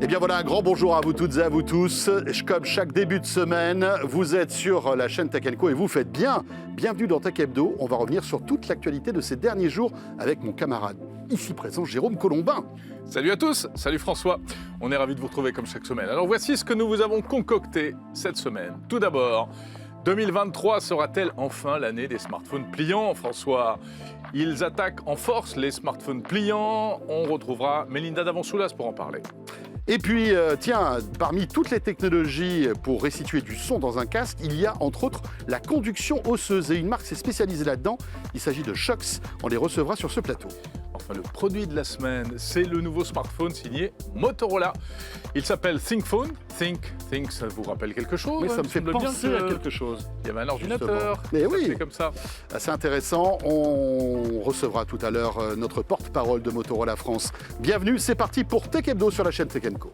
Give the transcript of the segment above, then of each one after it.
Eh bien voilà, un grand bonjour à vous toutes et à vous tous. Comme chaque début de semaine, vous êtes sur la chaîne Tech & Co et vous faites bien. Bienvenue dans Tech Hebdo. On va revenir sur toute l'actualité de ces derniers jours avec mon camarade ici présent, Jérôme Colombin. Salut à tous, salut François. On est ravis de vous retrouver comme chaque semaine. Alors voici ce que nous vous avons concocté cette semaine. Tout d'abord, 2023 sera-t-elle enfin l'année des smartphones pliants, François? Ils attaquent en force les smartphones pliants. On retrouvera Mélinda Davansoulas pour en parler. Et puis, tiens, parmi toutes les technologies pour restituer du son dans un casque, il y a entre autres la conduction osseuse. Et une marque s'est spécialisée là-dedans. Il s'agit de Shox. On les recevra sur ce plateau. Enfin, le produit de la semaine, c'est le nouveau smartphone signé Motorola. Il s'appelle ThinkPhone. Think, ça vous rappelle quelque chose? Mais ça me fait penser bien à quelque chose. Il y avait un ordinateur. Mais oui, c'est comme ça. Assez intéressant. On recevra tout à l'heure notre porte-parole de Motorola France. Bienvenue, c'est parti pour Tech Hebdo sur la chaîne Tech & Co.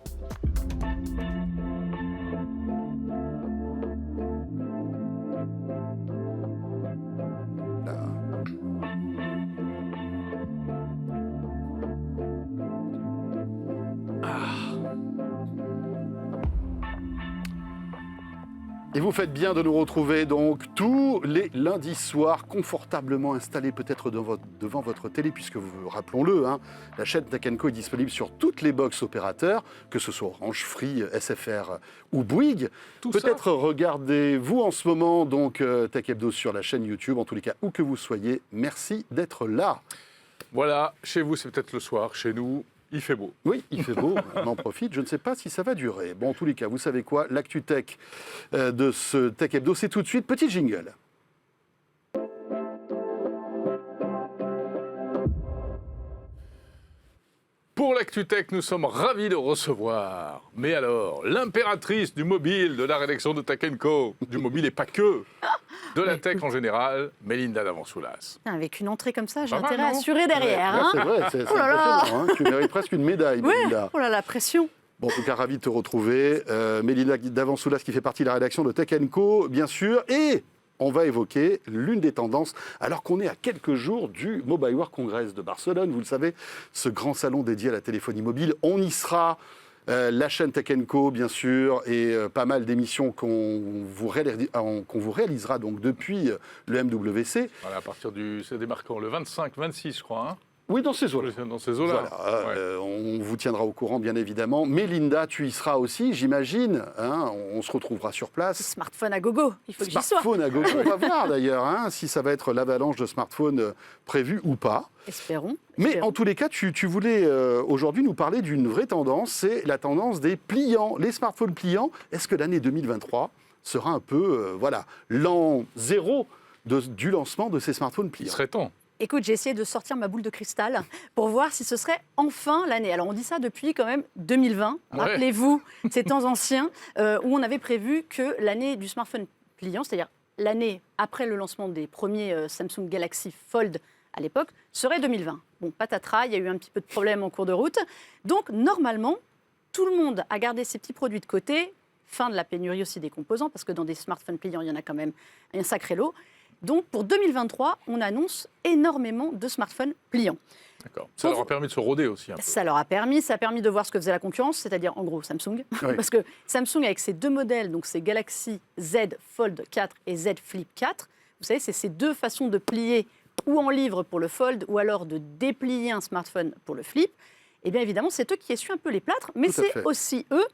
Et vous faites bien de nous retrouver donc tous les lundis soirs, confortablement installés peut-être devant votre télé, puisque rappelons-le, la chaîne Tech & Co est disponible sur toutes les box opérateurs, que ce soit Orange, Free, SFR ou Bouygues. Peut-être regardez-vous en ce moment donc Tech Hebdo sur la chaîne YouTube, en tous les cas, où que vous soyez. Merci d'être là. Voilà, chez vous c'est peut-être le soir, chez nous il fait beau. Oui, il fait beau, on en profite. Je ne sais pas si ça va durer. Bon, en tous les cas, vous savez quoi, l'actu tech de ce Tech Hebdo, c'est tout de suite. Petit jingle. Pour l'actu tech, nous sommes ravis de recevoir. Mais alors, l'impératrice du mobile de la rédaction de Tech & Co, du mobile et pas que, de la tech en général, Mélinda Davansoulas. Avec une entrée comme ça, j'ai Pas mal, intérêt à non? assurer derrière. Ouais, c'est vrai, c'est impressionnant. Tu mérites presque une médaille, Ouais. Mélinda. Oh là là, pression. Bon, en tout cas, ravi de te retrouver. Mélinda Davansoulas qui fait partie de la rédaction de Tech & Co, bien sûr. Et on va évoquer l'une des tendances, alors qu'on est à quelques jours du Mobile World Congress de Barcelone. Vous le savez, ce grand salon dédié à la téléphonie mobile. On y sera, la chaîne Tech & Co, bien sûr, et pas mal d'émissions qu'on vous réalisera donc depuis le MWC. Voilà, à partir c'est démarquant le 25-26, je crois. Oui, dans ces eaux-là. Dans ces eaux-là. Voilà, on vous tiendra au courant, bien évidemment. Mélinda, tu y seras aussi, j'imagine. On se retrouvera sur place. Smartphone à gogo, il faut que j'y sois. Smartphone à gogo, on va voir d'ailleurs si ça va être l'avalanche de smartphones prévue ou pas. Espérons. Mais en tous les cas, tu voulais aujourd'hui nous parler d'une vraie tendance, c'est la tendance des pliants, les smartphones pliants. Est-ce que l'année 2023 sera un peu l'an zéro du lancement de ces smartphones pliants? Il serait temps. Écoute, j'ai essayé de sortir ma boule de cristal pour voir si ce serait enfin l'année. Alors, on dit ça depuis quand même 2020. Ouais. Rappelez-vous, ces temps anciens où on avait prévu que l'année du smartphone pliant, c'est-à-dire l'année après le lancement des premiers Samsung Galaxy Fold à l'époque, serait 2020. Bon, patatras, il y a eu un petit peu de problème en cours de route. Donc, normalement, tout le monde a gardé ses petits produits de côté. Fin de la pénurie aussi des composants, parce que dans des smartphones pliants, il y en a quand même un sacré lot. Donc, pour 2023, on annonce énormément de smartphones pliants. D'accord. Ça leur a permis de se rôder aussi un peu. Ça a permis de voir ce que faisait la concurrence, c'est-à-dire en gros Samsung. Oui. Parce que Samsung, avec ses deux modèles, donc c'est Galaxy Z Fold 4 et Z Flip 4, vous savez, c'est ces deux façons de plier ou en livre pour le Fold ou alors de déplier un smartphone pour le Flip. Et bien évidemment, c'est eux qui essuient un peu les plâtres, mais Tout à c'est fait. aussi eux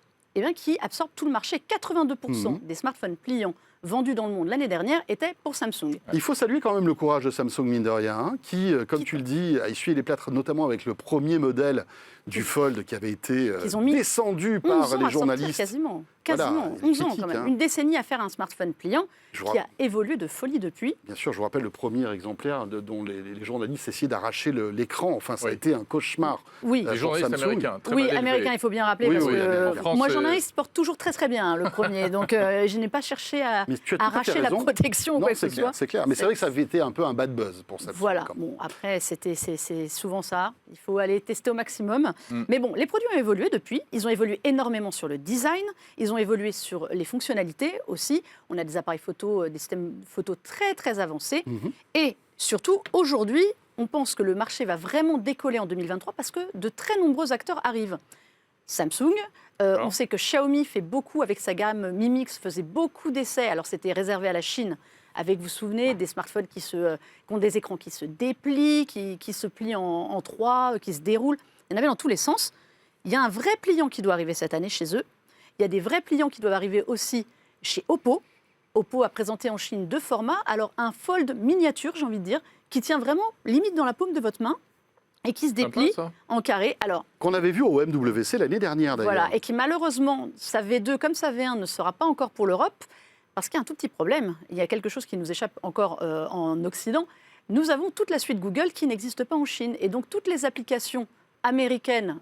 qui absorbent tout le marché. 82% des smartphones pliants vendus dans le monde l'année dernière étaient pour Samsung. Il faut saluer quand même le courage de Samsung, mine de rien, qui, comme tu le dis, a essuyé les plâtres, notamment avec le premier modèle du Fold qui avait été Qu'ils ont mis descendu 11 par ans les à sortir, journalistes. quasiment Voilà, 11 ans critique, quand même. hein. Une décennie à faire un smartphone pliant Je vous qui a évolué de folie depuis. Bien sûr, je vous rappelle le premier exemplaire dont les journalistes essayaient d'arracher l'écran. Enfin, ça a Oui. été un cauchemar. Les pour journalistes Samsung. américains, très Oui, mal élevés. américain, il faut bien rappeler, Oui, parce oui, que en France, moi, c'est- journaliste, porte toujours très très bien le premier. Donc, je n'ai pas cherché à Mais tu as tout à fait arracher la raison. protection ou Non, quoi que c'est ce clair, soit. c'est clair. Mais c'est vrai que ça avait été un peu un bad buzz pour Samsung. Voilà, quand même. bon, après, c'est souvent ça. Il faut aller tester au maximum. Mais bon, les produits ont évolué depuis. Ils ont évolué énormément sur le design. Ils ont évolué sur les fonctionnalités aussi. On a des appareils photo, des systèmes photo très, très avancés. Et surtout, aujourd'hui, on pense que le marché va vraiment décoller en 2023 parce que de très nombreux acteurs arrivent. Samsung. On sait que Xiaomi fait beaucoup avec sa gamme Mi Mix, faisait beaucoup d'essais. Alors c'était réservé à la Chine, avec, vous vous souvenez, des smartphones qui ont des écrans qui se déplient, qui se plient en trois, qui se déroulent. Il y en avait dans tous les sens. Il y a un vrai pliant qui doit arriver cette année chez eux. Il y a des vrais pliants qui doivent arriver aussi chez Oppo. Oppo a présenté en Chine 2 formats. Alors un fold miniature, j'ai envie de dire, qui tient vraiment limite dans la paume de votre main et qui se déplie en carré. Alors, qu'on avait vu au MWC l'année dernière d'ailleurs. Voilà, et qui malheureusement, sa V2 comme sa V1 ne sera pas encore pour l'Europe, parce qu'il y a un tout petit problème. Il y a quelque chose qui nous échappe encore en Occident. Nous avons toute la suite Google qui n'existe pas en Chine. Et donc toutes les applications américaines,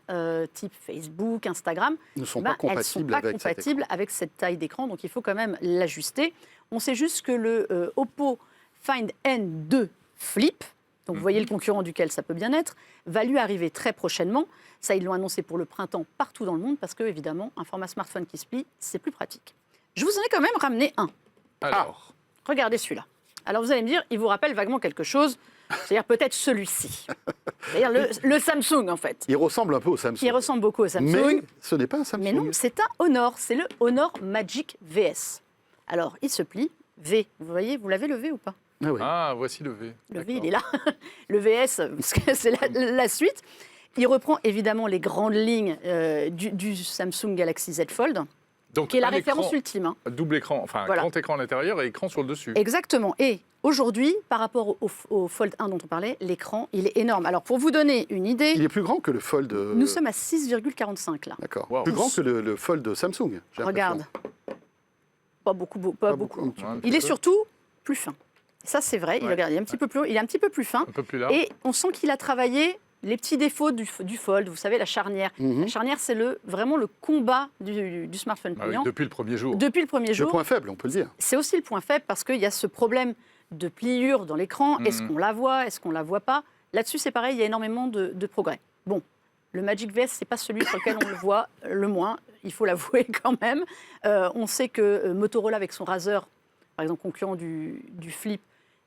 type Facebook, Instagram, ne sont pas compatibles avec cette taille d'écran. Donc il faut quand même l'ajuster. On sait juste que le Oppo Find N2 Flip, donc vous voyez le concurrent duquel ça peut bien être, va lui arriver très prochainement. Ça, ils l'ont annoncé pour le printemps partout dans le monde parce que, évidemment, un format smartphone qui se plie, c'est plus pratique. Je vous en ai quand même ramené un. Alors, regardez celui-là. Alors vous allez me dire, il vous rappelle vaguement quelque chose, c'est-à-dire peut-être celui-ci. C'est-à-dire le Samsung, en fait. Il ressemble un peu au Samsung. Il ressemble beaucoup au Samsung. Mais ce n'est pas un Samsung. Mais non, c'est un Honor. C'est le Honor Magic VS. Alors, il se plie. V. Vous voyez, vous l'avez le V ou pas? Ah, oui. Voici le V. Le V, il est là. Le VS, parce que c'est la suite. Il reprend évidemment les grandes lignes du Samsung Galaxy Z Fold, Donc, qui est la référence ultime. Hein. Double écran, enfin Voilà. grand écran à l'intérieur et écran sur le dessus. Exactement. Et aujourd'hui, par rapport au Fold 1 dont on parlait, l'écran, il est énorme. Alors, pour vous donner une idée, Il est plus grand que le Fold. nous sommes à 6,45 là. D'accord. Wow. Plus grand que le Fold de Samsung. j'ai Regarde. l'impression. Pas beaucoup. Un petit Un peu. petit Il est peu. surtout plus fin. Ça, c'est vrai. Ouais. Regarde, il est un petit peu plus fin. Un peu plus large. Et on sent qu'il a travaillé les petits défauts du Fold. Vous savez, la charnière. La charnière, c'est vraiment le combat du smartphone Ah oui, pliant. depuis le premier jour. Depuis le premier Le jour. point faible, on peut le dire. C'est aussi le point faible parce qu'il y a ce problème de pliure dans l'écran. Est-ce qu'on la voit? Est-ce qu'on la voit pas? Là-dessus, c'est pareil, il y a énormément de progrès. Bon, le Magic VS, c'est pas celui sur lequel on le voit le moins, il faut l'avouer quand même. On sait que Motorola, avec son Razr, par exemple concurrent du Flip,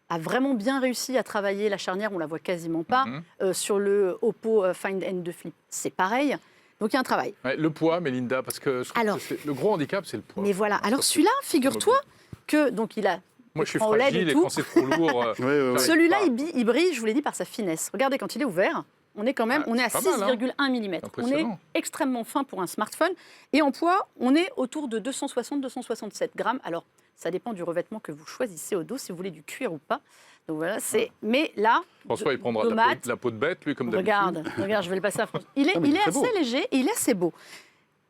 a vraiment bien réussi à travailler la charnière, on la voit quasiment pas. Sur le Oppo Find N2 Flip, c'est pareil. Donc il y a un travail. Ouais, le poids, Mélinda, parce que je trouve Alors, que le gros handicap, c'est le poids. Mais voilà, alors celui-là, figure-toi que donc il a Moi, je suis écran OLED fragile et et tout. quand c'est trop lourd. Ouais. Celui-là, il brille, je vous l'ai dit, par sa finesse. Regardez, quand il est ouvert, on est quand même, Ah, on est à c'est pas mal, 6,1 mm. On est Impressionnant. extrêmement fin pour un smartphone. Et en poids, on est autour de 260-267 grammes. Alors, ça dépend du revêtement que vous choisissez au dos, si vous voulez du cuir ou pas. Donc voilà, c'est. Mais là, François, il prendra Domate, la peau de bête, lui, comme d'habitude. regarde, je vais le passer à François. Il est, Ah, mais il est très assez beau. léger et il est assez beau.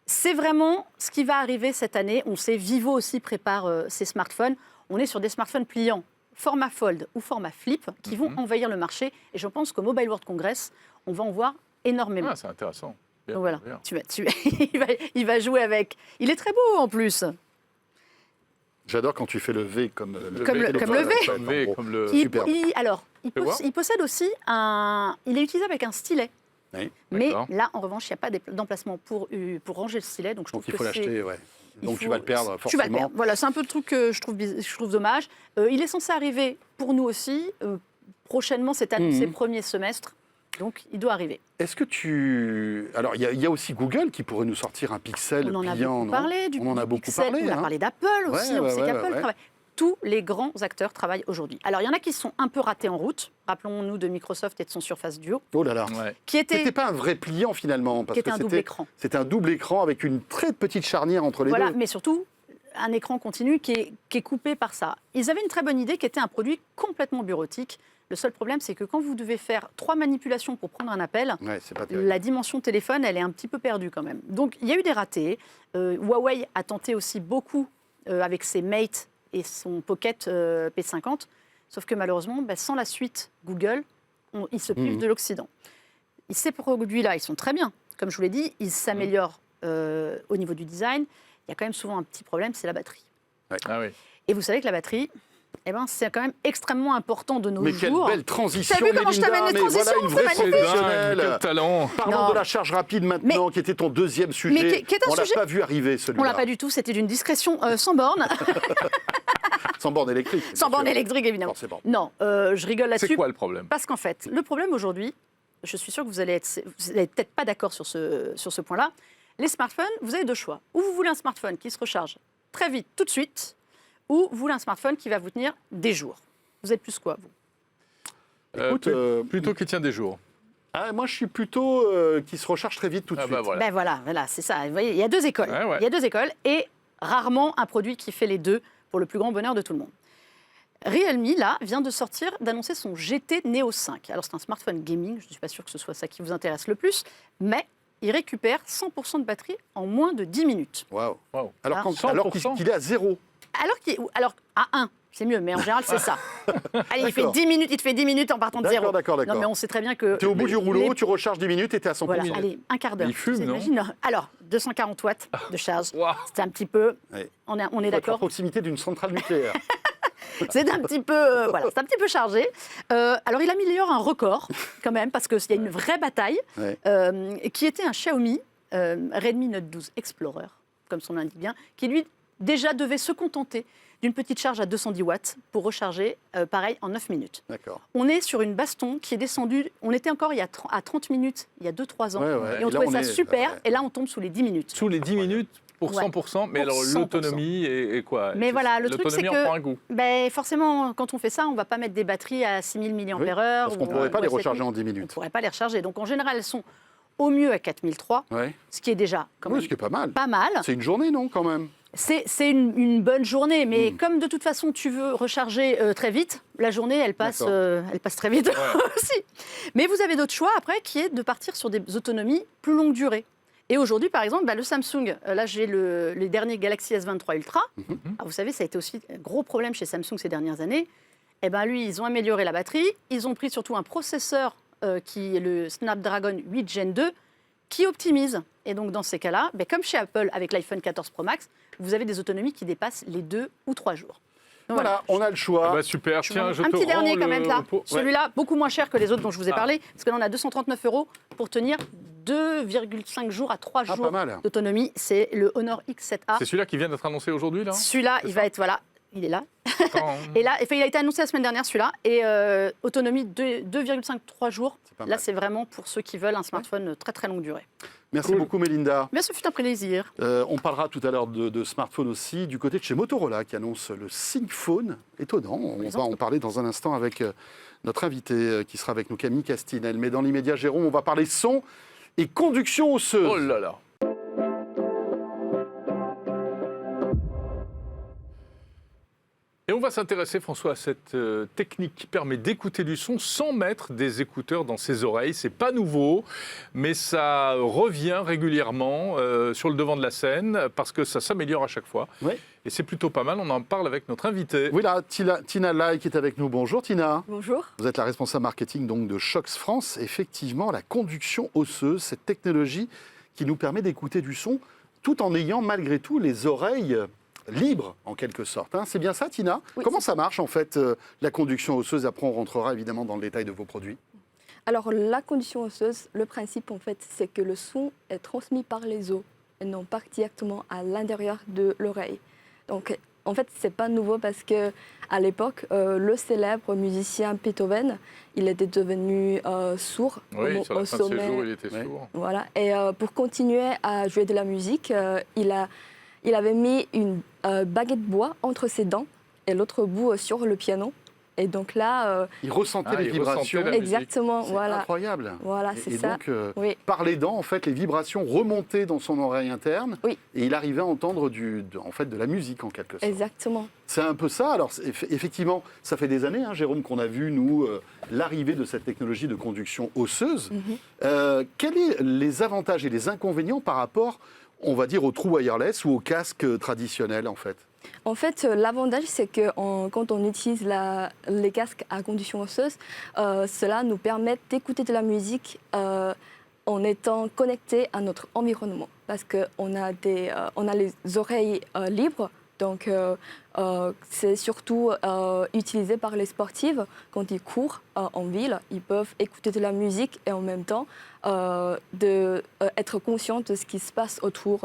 C'est vraiment ce qui va arriver cette année. On sait, Vivo aussi prépare ses smartphones. On est sur des smartphones pliants, format Fold ou format Flip, qui vont envahir le marché. Et je pense qu'au Mobile World Congress, on va en voir énormément. Ah, c'est intéressant. Bien, Donc voilà, bien. il va jouer avec. Il est très beau en plus. J'adore quand tu fais le V comme Comme le V. Comme le V, En gros. comme le. Super. Fais voir. Il possède aussi un. Il est utilisable avec un stylet. Oui. Mais D'accord. là, en revanche, il n'y a pas d'emplacement pour ranger le stylet. Donc je trouve Donc il que faut c'est. l'acheter, ouais. il Donc tu faut- vas le perdre Tu vas le forcément. perdre. Voilà, c'est un peu le truc que je trouve dommage. Il est censé arriver pour nous aussi prochainement, c'est annoncé premier semestre. Donc il doit arriver. Est-ce que tu... Alors, il y a aussi Google qui pourrait nous sortir un Pixel On en a pliant, beaucoup non parlé. On en a du beaucoup Pixel. parlé. On a hein. parlé d'Apple aussi. Ouais, On ouais, sait ouais, qu'Apple ouais. travaille. Tous les grands acteurs travaillent aujourd'hui. Alors, il y en a qui sont un peu ratés en route. Rappelons-nous de Microsoft et de son Surface Duo, Oh là là. Ouais. qui était C'était pas un vrai pliant finalement. Parce qui était que un double écran. C'était un double écran avec une très petite charnière entre les Voilà, deux. mais surtout un écran continu qui est coupé par ça. Ils avaient une très bonne idée qui était un produit complètement bureautique. Le seul problème, c'est que quand vous devez faire 3 manipulations pour prendre un appel, Ouais, c'est pas terrible. la dimension téléphone, elle est un petit peu perdue quand même. Donc, il y a eu des ratés. Huawei a tenté aussi beaucoup avec ses Mate et son Pocket P50. Sauf que malheureusement, sans la suite Google, ils se privent de l'Occident. Et ces produits-là, ils sont très bien. Comme je vous l'ai dit, ils s'améliorent au niveau du design. Il y a quand même souvent un petit problème, c'est la batterie. Ah oui. Et vous savez que la batterie, c'est quand même extrêmement important de nos Mais quelle jours. belle transition, T'as vu comment je Mélinda, t'amène les mais voilà transitions, une c'est vraie magnifique. professionnelle. Quel talent. Parlons Non. de la charge rapide maintenant, qui était ton deuxième sujet. qui est un On l'a sujet- pas vu arriver On celui-là. l'a pas du tout, c'était d'une discrétion sans borne. Sans borne électrique. Sans bien borne sûr. électrique, évidemment. Forcément. Non, je rigole C'est là-dessus. quoi le problème? Parce qu'en fait, le problème aujourd'hui, je suis sûre que vous allez peut-être pas d'accord sur ce point-là, Les smartphones, vous avez deux choix. Ou vous voulez un smartphone qui se recharge très vite, tout de suite, ou vous voulez un smartphone qui va vous tenir des jours. Vous êtes plus quoi, vous? Écoute, Plutôt qui tient des jours. moi, je suis plutôt qui se recharge très vite tout de suite. Bah voilà. Ben voilà, c'est ça. Vous voyez, il y a deux écoles. Ouais. Il y a deux écoles et rarement un produit qui fait les deux pour le plus grand bonheur de tout le monde. Realme, là, vient de d'annoncer son GT Neo 5. Alors, c'est un smartphone gaming, je ne suis pas sûre que ce soit ça qui vous intéresse le plus, mais il récupère 100% de batterie en moins de 10 minutes. Waouh. Wow. Alors, Ah, alors 100%. qu'il est à 0. Alors à 1, c'est mieux, mais en général, c'est ça. Allez, il te fait 10 minutes en partant de zéro. D'accord. Non, mais on sait très bien que... Tu es au bout du rouleau, les- tu recharges 10 minutes et tu es à 100%. Voilà, allez, un quart d'heure. Il fume, Vous non imaginez Alors, 240 watts de charge. Wow. C'est un petit peu... Ouais. On est Faut être à d'accord. proximité d'une centrale nucléaire. C'est un petit peu, c'est un petit peu chargé. Alors, il améliore un record quand même parce qu'il y a une vraie bataille Ouais. qui était un Xiaomi Redmi Note 12 Explorer, comme son nom l'indique bien, qui lui déjà devait se contenter d'une petite charge à 210 watts pour recharger, pareil, en 9 minutes. D'accord. On est sur une baston qui est descendue, on était encore à 30 minutes il y a 2-3 ans, Ouais. et on Et là, trouvait on ça est- super, ouais. et là on tombe sous les 10 minutes. Sous les 10 minutes pour Ouais. 100%, mais Pour alors 100%. l'autonomie est quoi? Mais voilà, le truc, c'est L'autonomie en que- prend un coup. Ben, forcément, quand on fait ça, on ne va pas mettre des batteries à 6000 mAh. Parce qu'on ne pourrait pas les recharger en 10 On ne minutes. pourrait pas les recharger. Donc en général, elles sont au mieux à 4003, Ouais. ce qui est déjà quand Oui, même ce qui est pas mal. pas mal. C'est une journée, non, quand même? C'est une bonne journée, mais comme de toute façon tu veux recharger très vite, la journée elle passe très vite aussi. Mais vous avez d'autres choix après qui est de partir sur des autonomies plus longue durée. Et aujourd'hui par exemple, le Samsung, là j'ai les derniers Galaxy S23 Ultra. Alors, vous savez, ça a été aussi un gros problème chez Samsung ces dernières années. Et ben lui, ils ont amélioré la batterie, ils ont pris surtout un processeur qui est le Snapdragon 8 Gen 2 qui optimise. Et donc dans ces cas-là, comme chez Apple avec l'iPhone 14 Pro Max, vous avez des autonomies qui dépassent les 2 ou 3 jours. Donc, Voilà, on a le choix. Ah bah super, tiens, je un te petit rends dernier quand le même là. pot. Ouais. Celui-là, beaucoup moins cher que les autres dont je vous ai Ah. parlé, parce que là on a 239 € pour tenir 2,5 jours à 3 Ah, jours pas mal. d'autonomie. C'est le Honor X7A. C'est celui-là qui vient d'être annoncé aujourd'hui, là? Celui-là, il va être, voilà, il est là. Attends. Et là, il a été annoncé la semaine dernière, celui-là. Et autonomie 2,5-3 jours. pas Là, mal. c'est vraiment pour ceux qui veulent un smartphone très très longue durée. Merci Cool. beaucoup, Mélinda. Mais ce fut un plaisir. On parlera tout à l'heure de smartphone aussi, du côté de chez Motorola, qui annonce le ThinkPhone. Étonnant. On va en parler dans un instant avec notre invité qui sera avec nous, Camille Castinel. Mais dans l'immédiat, Jérôme, on va parler son et conduction osseuse. Oh là là. Et on va s'intéresser, François, à cette technique qui permet d'écouter du son sans mettre des écouteurs dans ses oreilles. C'est pas nouveau, mais ça revient régulièrement sur le devant de la scène parce que ça s'améliore à chaque fois. Oui. Et c'est plutôt pas mal. On en parle avec notre invité. Oui, là, Tina Lai qui est avec nous. Bonjour, Tina. Bonjour. Vous êtes la responsable marketing donc, de Shox France. Effectivement, la conduction osseuse, cette technologie qui nous permet d'écouter du son tout en ayant malgré tout les oreilles libres, en quelque sorte. Hein. C'est bien ça, Tina? Oui, Comment c'est ça marche, en fait, la conduction osseuse? Après, on rentrera évidemment dans le détail de vos produits. Alors, la conduction osseuse, le principe, en fait, c'est que le son est transmis par les os et non pas directement à l'intérieur de l'oreille. Donc, en fait, c'est pas nouveau parce que à l'époque, le célèbre musicien Beethoven, il était devenu sourd Oui, sur la fin de ses jours, il était Ouais. sourd. Voilà. Et pour continuer à jouer de la musique, il avait mis une baguette de bois entre ses dents et l'autre bout sur le piano. Et donc là, Il ressentait les il vibrations. ressentait la musique. exactement, C'est voilà. incroyable. Voilà, Et- c'est et ça. donc, Oui. par les dents, en fait, les vibrations remontaient dans son oreille interne. Oui. Et il arrivait à entendre en fait, de la musique, en quelque sorte. Exactement. C'est un peu ça. Alors, effectivement, ça fait des années, hein, Jérôme, qu'on a vu, nous, l'arrivée de cette technologie de conduction osseuse. Quels sont les avantages et les inconvénients par rapport, on va dire, au true wireless ou au casque traditionnel, en fait? En fait, l'avantage, c'est que quand on utilise les casques à conduction osseuse, cela nous permet d'écouter de la musique en étant connecté à notre environnement. Parce qu'on on a les oreilles libres, donc c'est surtout utilisé par les sportifs. Quand ils courent en ville, ils peuvent écouter de la musique et en même temps être conscient de ce qui se passe autour.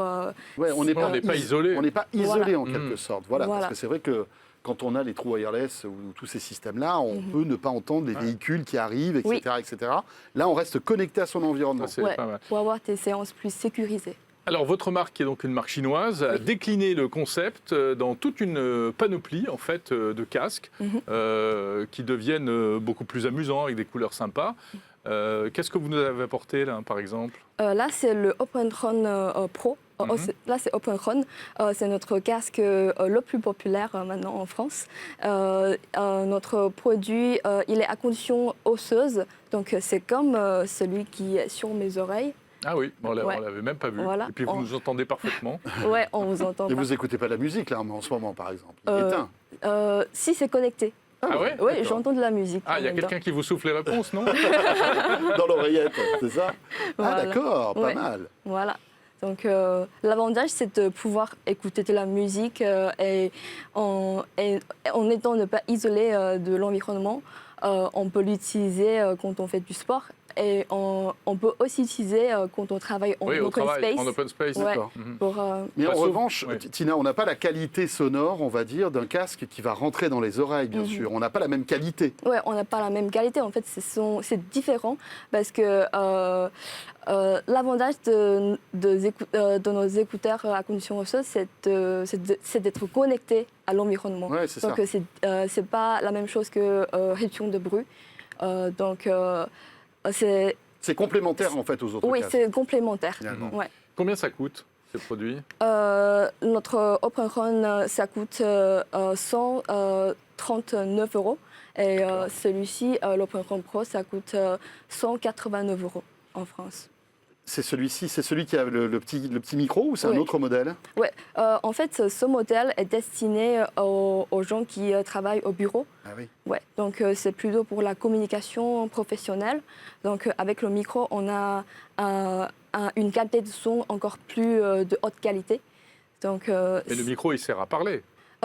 Ouais, on n'est On n'est pas isolé. On n'est pas isolé, Voilà. en quelque sorte. Voilà, Voilà. Parce que c'est vrai que quand on a les trous wireless ou tous ces systèmes-là, on peut ne pas entendre les véhicules qui arrivent, etc., Oui. etc. Là, on reste connecté à son environnement. Ça, c'est Ouais, pas mal. pour avoir des séances plus sécurisées. Alors, votre marque, qui est donc une marque chinoise, a décliné le concept dans toute une panoplie en fait, de casques qui deviennent beaucoup plus amusants, avec des couleurs sympas. Qu'est-ce que vous nous avez apporté, là, par exemple? Là, c'est le OpenRun Pro. Là, c'est OpenRun. C'est notre casque le plus populaire maintenant en France. Notre produit, il est à condition osseuse. Donc, c'est comme celui qui est sur mes oreilles. Ah oui, on ne l'avait même pas vu. Voilà. Et puis vous nous entendez parfaitement. Ouais, on vous entend. Et vous n'écoutez pas la musique, là, en ce moment, par exemple? Il est éteint. Si, c'est connecté. Ah ouais? Oui, D'accord. j'entends de la musique. Ah, il y a quelqu'un qui vous souffle les réponses, non? Dans l'oreillette, c'est ça? Voilà. Ah d'accord, pas Ouais. mal. Voilà. Donc, l'avantage, c'est de pouvoir écouter de la musique et en étant ne pas isolé de l'environnement. On peut l'utiliser quand on fait du sport et on peut aussi l'utiliser quand on travaille en Oui, au open travail, space. en open space. Ouais. D'accord. Pour, Mais en Bah, sauf- revanche, oui. Tina, on n'a pas la qualité sonore, on va dire, d'un casque qui va rentrer dans les oreilles, bien sûr. On n'a pas la même qualité. ouais, on n'a pas la même qualité. En fait, c'est différent parce que l'avantage de nos écouteurs à condition osseuse, c'est d'être connecté à l'environnement. Ouais, c'est ça. Donc, c'est pas la même chose que réduction de bruit. Donc, c'est C'est complémentaire, en fait, aux autres oui, casques. c'est complémentaire. Finalement. Ouais. Combien ça coûte, ces produits? Notre OpenRun, ça coûte 139 € et celui-ci, l'OpenRun Pro, ça coûte 189 € en France. C'est celui-ci, c'est celui qui a le petit micro ou c'est un Oui. autre modèle? Ouais, en fait, ce modèle est destiné aux gens qui travaillent au bureau. Ah oui. Ouais, donc c'est plutôt pour la communication professionnelle. Donc avec le micro, on a une qualité de son encore plus de haute qualité. Donc, Et le micro, il sert à parler.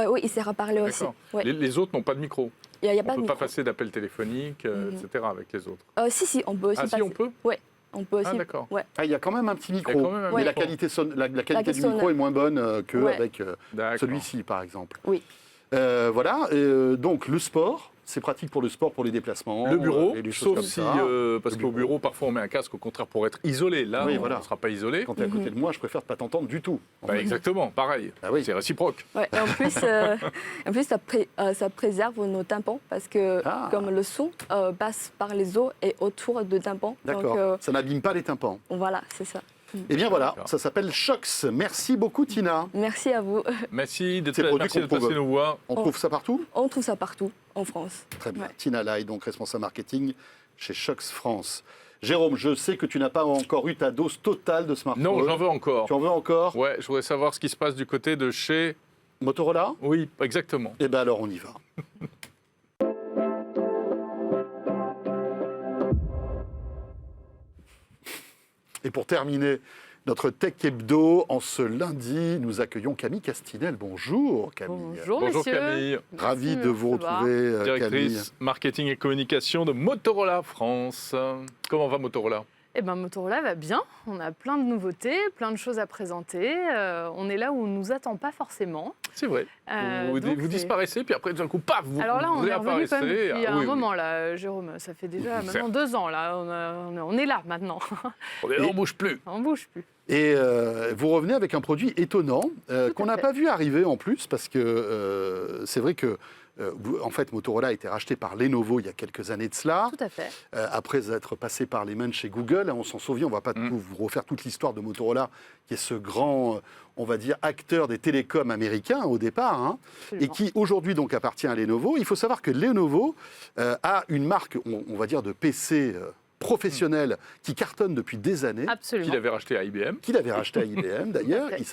oui, il sert à parler aussi. D'accord. Ouais. Les autres n'ont pas de micro. Il y a On pas ne de peut pas micro. passer d'appels téléphoniques, etc. avec les autres. Si, on peut aussi Ah si, passer. on peut? Ouais, on peut aussi. Ah d'accord. Ouais. Ah, il y a quand même un petit micro. Il y a quand même un Mais la micro. qualité, la qualité du sonore. micro est moins bonne qu'avec D'accord. celui-ci, par exemple. Oui. Voilà. Donc, le sport, c'est pratique pour le sport, pour les déplacements. Le bureau, et des choses sauf comme si, ça. parce qu'au bureau, parfois on met un casque au contraire pour être isolé. Là, Oui, on voilà. ne sera pas isolé. Quand tu es à côté de moi, je préfère pas t'entendre du tout. Bah, exactement, pareil. Ah oui. C'est réciproque. Ouais, et en plus ça préserve nos tympans parce que Ah. comme le son passe par les os et autour de tympans. D'accord. Donc Ça n'abîme pas les tympans. voilà, c'est ça. Eh bien voilà, D'accord. ça s'appelle Shox. Merci beaucoup, Tina. Merci à vous. Merci d'être Ces produits merci de qu'on passer trouve- nous voir. On trouve ça partout? On trouve ça partout en France. Très bien. Ouais. Tina Lai, donc responsable marketing chez Shox France. Jérôme, je sais que tu n'as pas encore eu ta dose totale de smartphone. Non, j'en veux encore. Tu en veux encore? Ouais, je voudrais savoir ce qui se passe du côté de chez... Motorola? Oui, exactement. Eh bien alors, on y va. Et pour terminer notre Tech Hebdo, en ce lundi, nous accueillons Camille Castinel. Bonjour Camille. Bonjour, Bonjour messieurs. Camille, Ravi Merci de me vous recevoir. retrouver, Camille. directrice marketing et communication de Motorola France. Comment va Motorola? Eh ben, Motorola va bien. On a plein de nouveautés, plein de choses à présenter. On est là où on ne nous attend pas forcément. C'est vrai. Vous Donc, vous c'est- disparaissez, puis après, d'un coup, paf, vous Alors là, on est revenu réapparaissez. quand même depuis Ah, un oui, oui. moment, là, Jérôme. Ça fait déjà Certes. maintenant 2 ans, là. On est là, maintenant. On est là, on bouge plus. On bouge plus. Et vous revenez avec un produit étonnant qu'on n'a fait. pas vu arriver en plus parce que c'est vrai que en fait Motorola a été racheté par Lenovo il y a quelques années de cela. Tout à fait. Après être passé par les mains de chez Google, on s'en souvient, on ne va pas vous refaire toute l'histoire de Motorola, qui est ce grand, on va dire, acteur des télécoms américains au départ, hein, et Absolument. qui aujourd'hui donc appartient à Lenovo. Il faut savoir que Lenovo a une marque, on va dire, de PC professionnel qui cartonne depuis des années, Absolument. Qu'il avait racheté à IBM. qu'il avait racheté à IBM d'ailleurs, Tout à fait.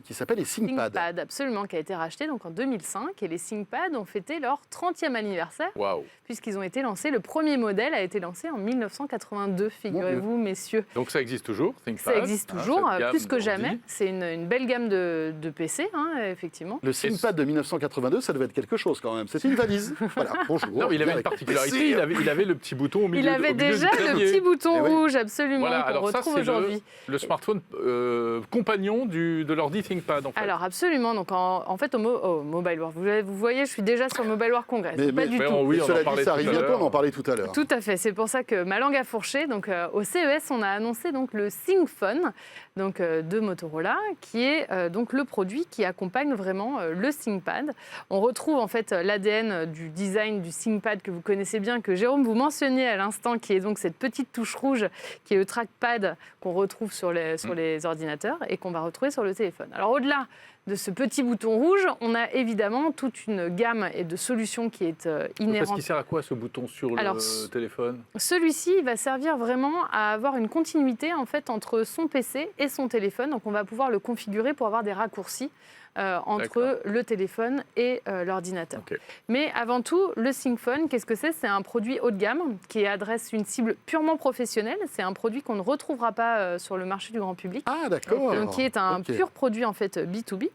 qui s'appelle les ThinkPad. ThinkPad, absolument, qui a été racheté donc en 2005. Et les ThinkPad ont fêté leur 30e anniversaire, Waouh. puisqu'ils ont été lancés. Le premier modèle a été lancé en 1982, figurez-vous, messieurs. Donc ça existe toujours, ThinkPad. Ça existe hein, toujours, cette gamme plus que d'ordi. jamais. C'est une belle gamme de PC, hein, effectivement. Le ThinkPad de 1982, ça devait être quelque chose quand même. C'était une valise. Voilà, bonjour. Non, il avait une Avec particularité, PC. il avait le petit bouton au milieu, Il avait au milieu déjà du clavier. petit bouton Eh oui. rouge, absolument, Voilà, qu'on alors ça, retrouve c'est aujourd'hui. le smartphone compagnon de l'ordi ThinkPad, en fait. Alors absolument, donc en fait au Mobile World, vous voyez, je suis déjà sur Mobile World Congress, Mais- pas mais- du mais tout. oui, on en Cela dit, parlait ça tout arrive à bientôt, l'heure. on en parlait tout à l'heure. Tout à fait, c'est pour ça que ma langue a fourché. Donc, au CES, on a annoncé donc, le ThinkPhone donc, de Motorola, qui est donc, le produit qui accompagne vraiment le ThinkPad. On retrouve en fait l'ADN du design du ThinkPad que vous connaissez bien, que Jérôme vous mentionniez à l'instant, qui est donc cette petite touche rouge, qui est le trackpad qu'on retrouve sur les ordinateurs et qu'on va retrouver sur le téléphone. Alors, au-delà de ce petit bouton rouge, on a évidemment toute une gamme et de solutions qui est Parce inhérente. qu'il sert à quoi, ce bouton sur Alors, le téléphone? Celui-ci va servir vraiment à avoir une continuité en fait entre son PC et son téléphone. Donc on va pouvoir le configurer pour avoir des raccourcis entre le téléphone et l'ordinateur. Ok. Mais avant tout, le ThinkPhone, qu'est-ce que c'est? C'est un produit haut de gamme qui adresse une cible purement professionnelle. C'est un produit qu'on ne retrouvera pas sur le marché du grand public. Ah, d'accord. Donc, qui est un Ok. pur produit en fait B2B.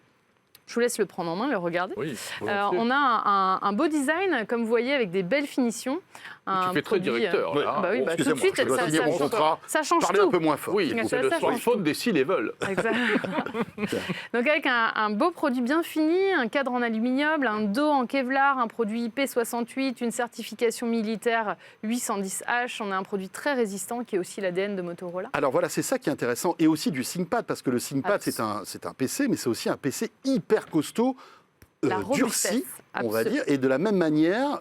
Je vous laisse le prendre en main, le regarder. Oui. On a un beau design, comme vous voyez, avec des belles finitions. Tu fais très directeur, Oui. là. Bah oui, Oh, bah, tout de excusez-moi, suite, je dois ça- signer ça mon change- contrat. Ça change Parlez un tout. peu moins fort. Oui, s'il vous c'est plaît. le ça change smartphone des C-level. Exactement. Donc avec un beau produit bien fini, un cadre en aluminium, un dos en Kevlar, un produit IP68, une certification militaire 810H. On a un produit très résistant qui est aussi l'ADN de Motorola. Alors voilà, c'est ça qui est intéressant. Et aussi du ThinkPad, parce que le ThinkPad, Absolument. c'est un PC, mais c'est aussi un PC hyper costaud, La robustesse, durci, on va dire. Et de la même manière,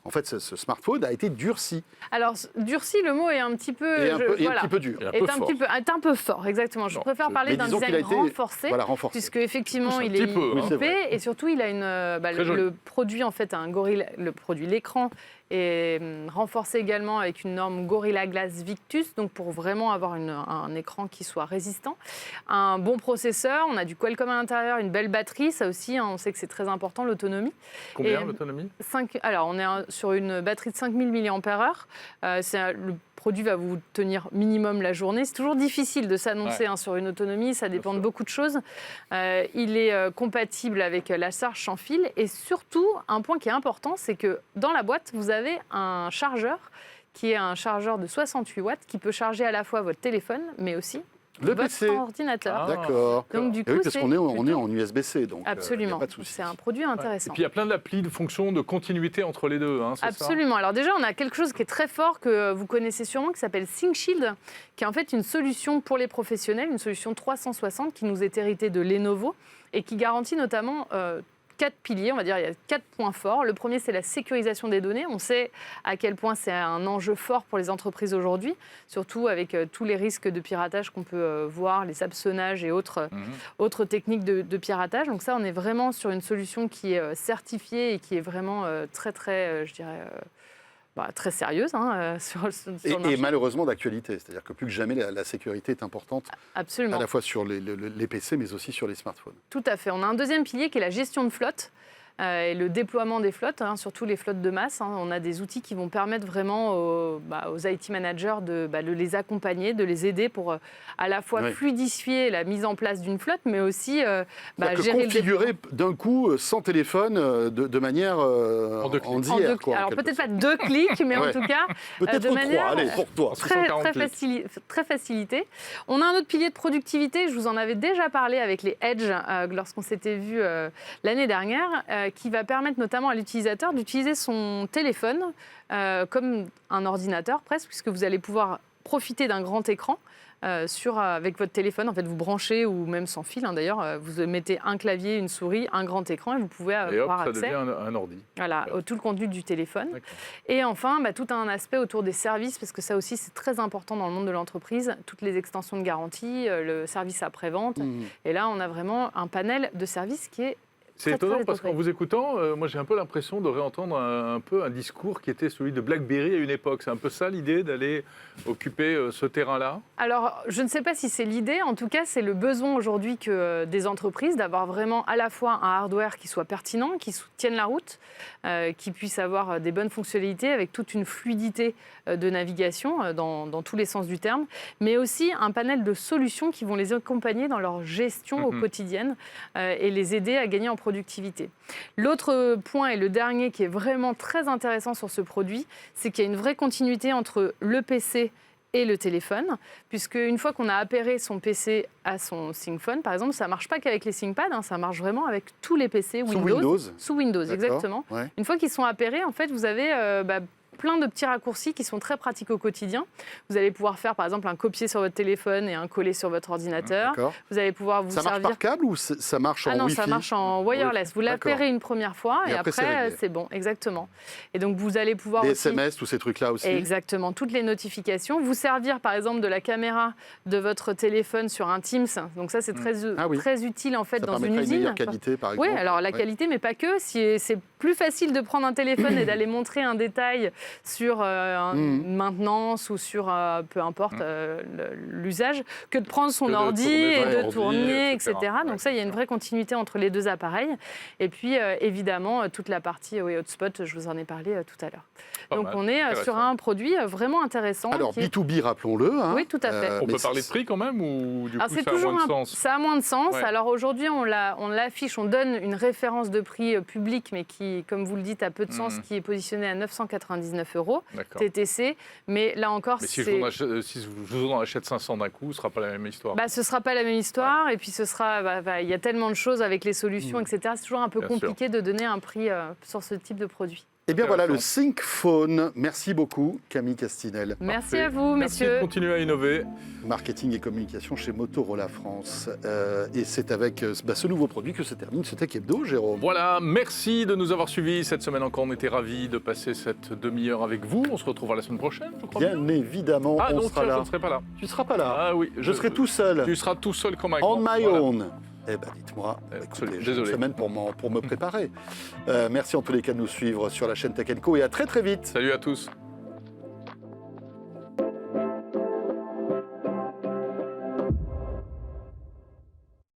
en fait, ce smartphone a été durci. Alors durci, le mot est un petit peu, Et un peu- et un voilà, petit peu dur. Et un est peu un fort. petit peu, est un peu fort, exactement. Je Non, préfère parler Mais d'un disons qu'il design a été renforcé. Voilà, renforcé. Puisque effectivement, Un il petit est peu, hein. Oui, c'est vrai. épais et surtout il a Très joli. le produit en fait l'écran est renforcé également avec une norme Gorilla Glass Victus, donc pour vraiment avoir un écran qui soit résistant. Un bon processeur, on a du Qualcomm à l'intérieur, une belle batterie, ça aussi, hein, on sait que c'est très important l'autonomie. Combien Et- l'autonomie? Alors on est sur une batterie de 5000 mAh. Le produit va vous tenir minimum la journée. C'est toujours difficile de s'annoncer Ouais. sur une autonomie, ça dépend de sûr. beaucoup de choses. Il est compatible avec la charge sans fil et surtout, un point qui est important, c'est que dans la boîte, vous avez un chargeur qui est un chargeur de 68 watts qui peut charger à la fois votre téléphone, mais aussi Le votre PC. ordinateur. Ah. D'accord. Donc du Et coup, oui, parce c'est qu'on est, on est plutôt- en USB-C, donc il n'y a Absolument. pas de souci. C'est un produit Et intéressant. puis il y a plein d'applis, de fonctions, de continuité entre les deux, hein, c'est ça? Absolument. Alors déjà, on a quelque chose qui est très fort que vous connaissez sûrement, qui s'appelle ThinkShield, qui est en fait une solution pour les professionnels, une solution 360 qui nous est héritée de Lenovo et qui garantit notamment 4 piliers, on va dire, il y a 4 points forts. Le premier, c'est la sécurisation des données. On sait à quel point c'est un enjeu fort pour les entreprises aujourd'hui, surtout avec tous les risques de piratage qu'on peut voir, les hameçonnages et autres techniques de piratage. Donc ça, on est vraiment sur une solution qui est certifiée et qui est vraiment très, je dirais, très sérieuse hein, sur le marché. Et malheureusement d'actualité, c'est-à-dire que plus que jamais la sécurité est importante, Absolument. à la fois sur les PC, mais aussi sur les smartphones. Tout à fait. On a un deuxième pilier qui est la gestion de flotte et le déploiement des flottes, hein, surtout les flottes de masse. Hein. On a des outils qui vont permettre vraiment aux IT managers de les accompagner, de les aider pour à la fois Oui. fluidifier la mise en place d'une flotte, mais aussi C'est-à-dire que gérer le configurer d'un coup sans téléphone de manière En deux clics. en en d'hier, deux- quoi, en alors quelque peut-être pas sorte. 2 clics, mais en Ouais. tout cas Peut-être de 3, manière allez, pour toi. très, 140 clics. très facilité. On a un autre pilier de productivité, je vous en avais déjà parlé avec les Edge lorsqu'on s'était vu l'année dernière, qui va permettre notamment à l'utilisateur d'utiliser son téléphone comme un ordinateur presque, puisque vous allez pouvoir profiter d'un grand écran. Avec votre téléphone, en fait, vous branchez ou même sans fil, hein, d'ailleurs, vous mettez un clavier, une souris, un grand écran et vous pouvez Et hop, avoir ça accès devient un ordi. voilà, tout le contenu du téléphone. D'accord. Et enfin, tout un aspect autour des services, parce que ça aussi, c'est très important dans le monde de l'entreprise. Toutes les extensions de garantie, le service après-vente. Mmh. Et là, on a vraiment un panel de services qui est C'est très, étonnant très parce qu'en étoffé. vous écoutant, moi j'ai un peu l'impression de réentendre un peu un discours qui était celui de BlackBerry à une époque. C'est un peu ça l'idée d'aller occuper ce terrain-là? Alors, je ne sais pas si c'est l'idée. En tout cas, c'est le besoin aujourd'hui que des entreprises d'avoir vraiment à la fois un hardware qui soit pertinent, qui tienne la route, qui puisse avoir des bonnes fonctionnalités avec toute une fluidité de navigation dans tous les sens du terme, mais aussi un panel de solutions qui vont les accompagner dans leur gestion au quotidien et les aider à gagner en productivité. L'autre point et le dernier qui est vraiment très intéressant sur ce produit, c'est qu'il y a une vraie continuité entre le PC et le téléphone, puisque une fois qu'on a appairé son PC à son ThinkPhone, par exemple, ça ne marche pas qu'avec les ThinkPad, hein, ça marche vraiment avec tous les PC Windows. Sous Windows, exactement. Ouais. Une fois qu'ils sont appairés, en fait, vous avez plein de petits raccourcis qui sont très pratiques au quotidien. Vous allez pouvoir faire, par exemple, un copier sur votre téléphone et un coller sur votre ordinateur. D'accord. Vous allez pouvoir vous Ça servir... marche par câble ou ça marche en Ah non, Wi-Fi? ça marche en wireless. Vous l'appairez une première fois et après, après, c'est bon, exactement. Et donc, vous allez pouvoir Les aussi... SMS, tous ces trucs-là aussi. Exactement, toutes les notifications. Vous servir, par exemple, de la caméra de votre téléphone sur un Teams. Donc ça, c'est très utile, en fait, Ça dans une permettrait usine. une meilleure qualité, par exemple. Oui, alors la qualité, mais pas que. Si c'est plus facile de prendre un téléphone et d'aller montrer un détail sur une maintenance ou sur peu importe l'usage, que de prendre son ordi et de tourner, etc. Donc ça, il y a une vraie continuité entre les deux appareils. Et puis, évidemment, toute la partie hotspot, je vous en ai parlé tout à l'heure. Donc on est sur un produit vraiment intéressant. Alors, B2B, rappelons-le. Hein. Oui, tout à fait. On peut parler de prix quand même ou du coup c'est ça a moins de sens? Ça a moins de sens. Ouais. Alors aujourd'hui, on l'affiche, on donne une référence de prix public, mais qui, comme vous le dites, a peu de sens, qui est positionnée à 999 €, D'accord. TTC. Mais là encore, Mais si je vous en achète 500 d'un coup, ce ne sera pas la même histoire. ce ne sera pas la même histoire. Et puis ce sera, il y a tellement de choses avec les solutions, etc. C'est toujours un peu Bien compliqué de donner un prix sur ce type de produit. Eh bien voilà, le ThinkPhone. Merci beaucoup, Camille Castinel. Merci à vous, Merci messieurs. de continuer à innover. Marketing et communication chez Motorola France. Et c'est avec ce nouveau produit que se termine ce Tech Hebdo, Jérôme. Voilà, merci de nous avoir suivis. Cette semaine encore, on était ravis de passer cette demi-heure avec vous. On se retrouvera la semaine prochaine, je crois. Bien évidemment, Ah on non, sera je là. ne serai pas là. Tu ne seras pas là. Ah oui. Je serai tout seul. Tu seras tout seul comme un On grand. my Voilà. own. Eh bien, dites-moi, écoutez, Absolument. j'ai une Désolé. semaine pour me préparer. Merci en tous les cas de nous suivre sur la chaîne Tech & Co et à très très vite. Salut à tous.